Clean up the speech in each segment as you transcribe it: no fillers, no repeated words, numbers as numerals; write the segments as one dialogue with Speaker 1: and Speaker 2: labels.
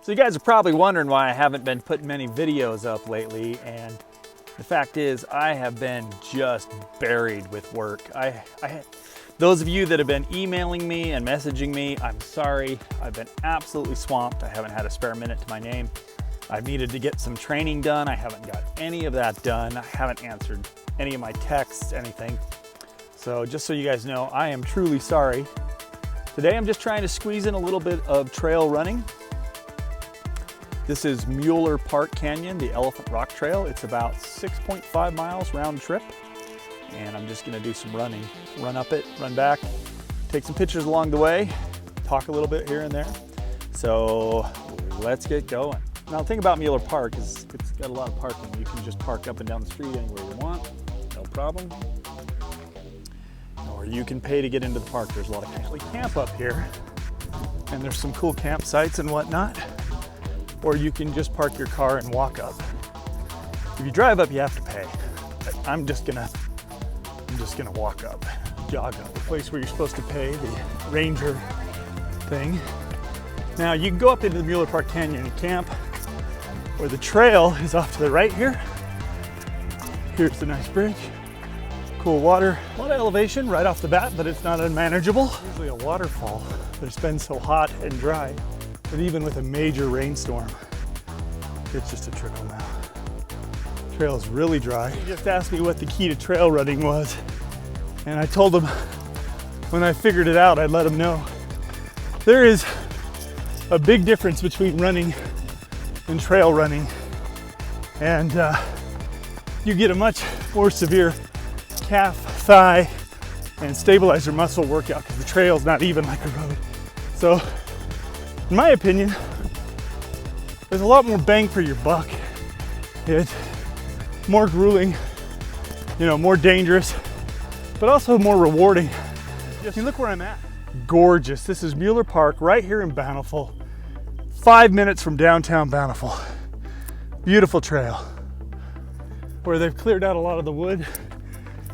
Speaker 1: So you guys are probably wondering why I haven't been putting many videos up lately, and the fact is I have been just buried with work. Those of you that have been emailing me and messaging me, I'm sorry. I've been absolutely swamped. I haven't had a spare minute to my name. I've needed to get some training done. I haven't got any of that done. I haven't answered any of my texts, anything. So just so you guys know, I am truly sorry. Today I'm just trying to squeeze in a little bit of trail running. This is Mueller Park Canyon, the Elephant Rock Trail. It's about 6.5 miles round trip. And I'm just gonna do some running. Run up it, run back, take some pictures along the way, talk a little bit here and there. So let's get going. Now the thing about Mueller Park is it's got a lot of parking. You can just park up and down the street anywhere you want, no problem. Or you can pay to get into the park. There's a lot of actually camp up here, and there's some cool campsites and whatnot. Or you can just park your car and walk up. If you drive up, you have to pay. But I'm just gonna walk up, jog up. The place where you're supposed to pay, the ranger thing. Now you can go up into the Mueller Park Canyon and camp, where the trail is off to the right here. Here's the nice bridge, cool water. A lot of elevation right off the bat, but it's not unmanageable. Usually a waterfall, but it's been so hot and dry that even with a major rainstorm, it's just a trickle now. Trail is really dry. He just asked me what the key to trail running was, and I told him when I figured it out, I'd let him know. There is a big difference between running and trail running, and you get a much more severe calf, thigh, and stabilizer muscle workout because the trail's not even like a road. So, in my opinion, there's a lot more bang for your buck. It's more grueling, more dangerous, but also more rewarding. Just look where I'm at. Gorgeous. This is Mueller Park right here in Bountiful, 5 minutes from downtown Bountiful. Beautiful trail where they've cleared out a lot of the wood,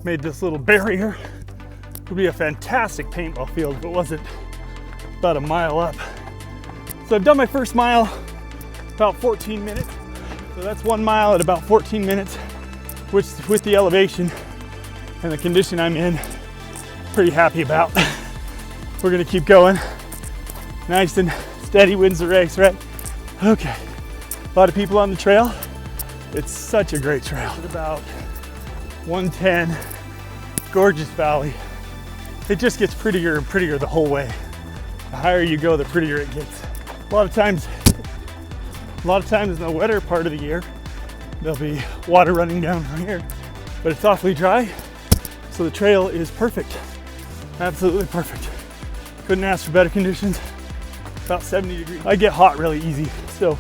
Speaker 1: made this little barrier. It would be a fantastic paintball field if it wasn't about a mile up. So I've done my first mile, about 14 minutes. So that's 1 mile at about 14 minutes, which with the elevation and the condition I'm in, pretty happy about. We're gonna keep going. Nice and steady wins the race, right? Okay, a lot of people on the trail. It's such a great trail. It's about 110, gorgeous valley. It just gets prettier and prettier the whole way. The higher you go, the prettier it gets. A lot of times in the wetter part of the year, there'll be water running down from here, but it's awfully dry, so the trail is perfect. Absolutely perfect. Couldn't ask for better conditions. About 70 degrees. I get hot really easy, so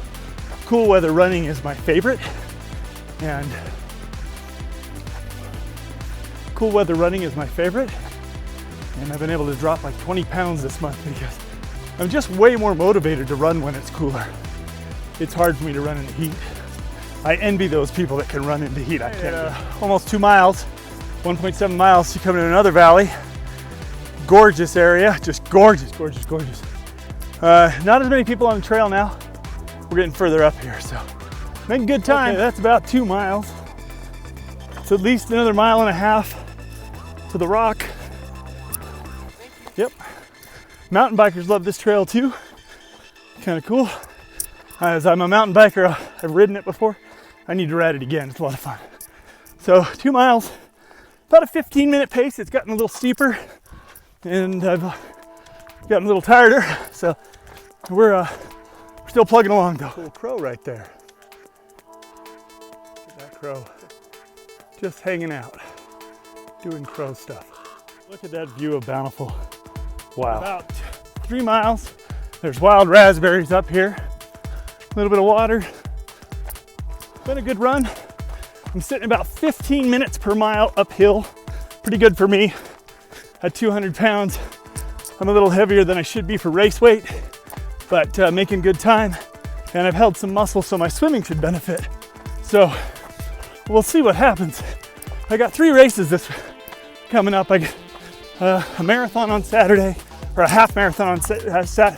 Speaker 1: cool weather running is my favorite. And cool weather running is my favorite. And I've been able to drop like 20 pounds this month because I'm just way more motivated to run when it's cooler. It's hard for me to run in the heat. I envy those people that can run in the heat. I can't. Almost 2 miles, 1.7 miles to come to another valley. Gorgeous area, just gorgeous, gorgeous, gorgeous. Not as many people on the trail now. We're getting further up here, so making good time. Okay, that's about 2 miles. It's at least another 1.5 miles to the rock. Yep. Mountain bikers love this trail too. Kind of cool. As I'm a mountain biker, I've ridden it before. I need to ride it again. It's a lot of fun. So 2 miles, about a 15-minute pace. It's gotten a little steeper, and I've gotten a little tireder. So we're still plugging along though. Little crow right there. Look at that crow, just hanging out, doing crow stuff. Look at that view of Bountiful. Wow. About 3 miles. There's wild raspberries up here. A little bit of water. Been a good run. I'm sitting about 15 minutes per mile uphill. Pretty good for me. At 200 pounds, I'm a little heavier than I should be for race weight, but making good time. And I've held some muscle, so my swimming should benefit. So we'll see what happens. I got 3 races this coming up. I got a marathon on Saturday, or a half marathon on Saturday.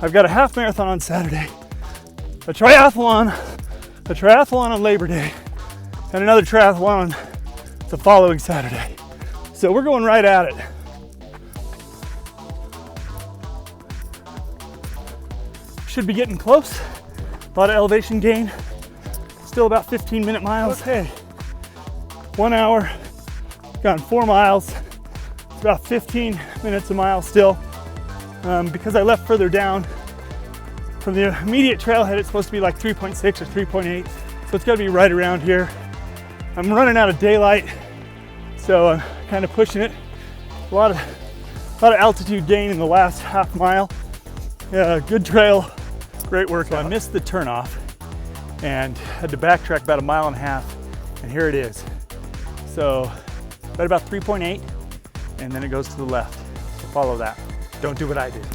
Speaker 1: I've got a half marathon on Saturday, a triathlon on Labor Day, and another triathlon the following Saturday. So we're going right at it. Should be getting close. A lot of elevation gain. Still about 15-minute miles. Okay, 1 hour, gone 4 miles. It's about 15 minutes a mile still. Because I left further down from the immediate trailhead, it's supposed to be like 3.6 or 3.8. So it's gotta be right around here. I'm running out of daylight, so I'm kind of pushing it. A lot of altitude gain in the last half mile. Yeah, good trail, great work. So I missed the turnoff and had to backtrack about 1.5 miles, and here it is. So right about 3.8, and then it goes to the left. So follow that. Don't do what I did.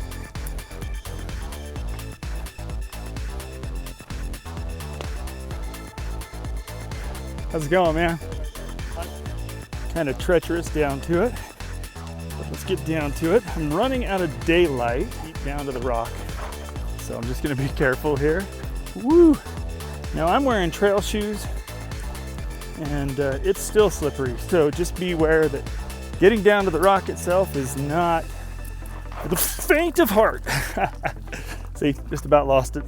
Speaker 1: How's it going, man? Kind of treacherous down to it. But let's get down to it. I'm running out of daylight down to the rock, so I'm just gonna be careful here. Woo! Now I'm wearing trail shoes, and it's still slippery, so just be aware that getting down to the rock itself is not for the faint of heart. See, just about lost it.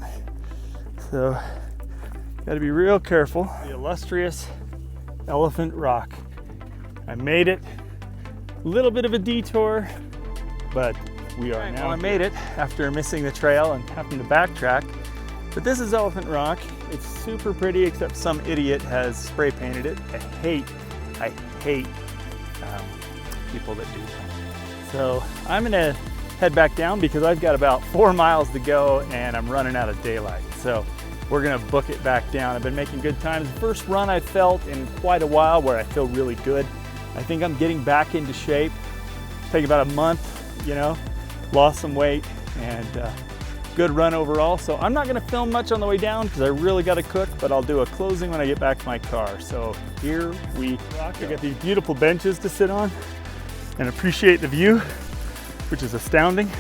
Speaker 1: So, gotta be real careful. The illustrious Elephant Rock. I made it. A little bit of a detour, but we are now. Well, I made it after missing the trail and having to backtrack. But this is Elephant Rock. It's super pretty, except some idiot has spray painted it. I hate people that do that. So I'm gonna head back down because I've got about 4 miles to go and I'm running out of daylight. So we're gonna book it back down. I've been making good times. First run I felt in quite a while where I feel really good. I think I'm getting back into shape. Take about a month, you know, lost some weight, and good run overall. So I'm not gonna film much on the way down because I really gotta cook, but I'll do a closing when I get back to my car. So here we go. I got these beautiful benches to sit on and appreciate the view, which is astounding.